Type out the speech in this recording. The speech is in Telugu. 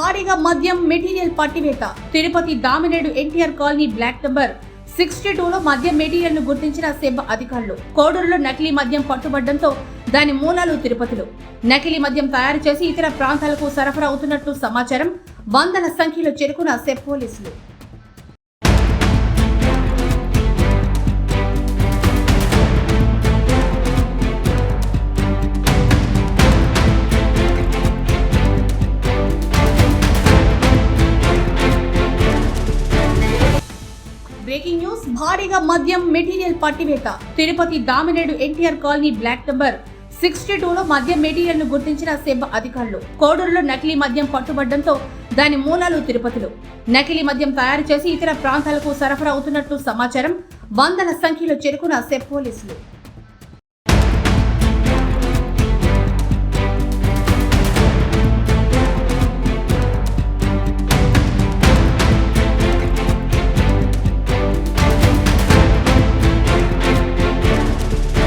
భారీగా మద్యం మెటీరియల్ పట్టివేత. Tirupati Damineedu NTR colony block number 62లో మద్యం మెటీరియల్ ను గుర్తించిన సెబ్ అధికారులు. కోడూరులో నకిలీ మద్యం పట్టుబడడంతో దాని మూలాలు తిరుపతిలో. నకిలీ మద్యం తయారు చేసి ఇతర ప్రాంతాలకు సరఫరా అవుతున్నట్లు సమాచారం. వందల సంఖ్యలో చేరుకున్న సెబ్ పోలీసులు. Breaking news. భారీగా మద్యం మెటీరియల్ పట్టివేత. Tirupati Damineedu NTR colony block number 62లో మద్యం మెటీరియల్ ను గుర్తించిన సెబ్ అధికారులు. కోడూరులో నకిలీ మద్యం పట్టుబడడంతో దాని మూలాలు తిరుపతిలో. నకిలీ మద్యం తయారు చేసి ఇతర ప్రాంతాలకు సరఫరా అవుతున్నట్లు సమాచారం. వందల సంఖ్యలో చేరుకున్న సెబ్ పోలీసులు.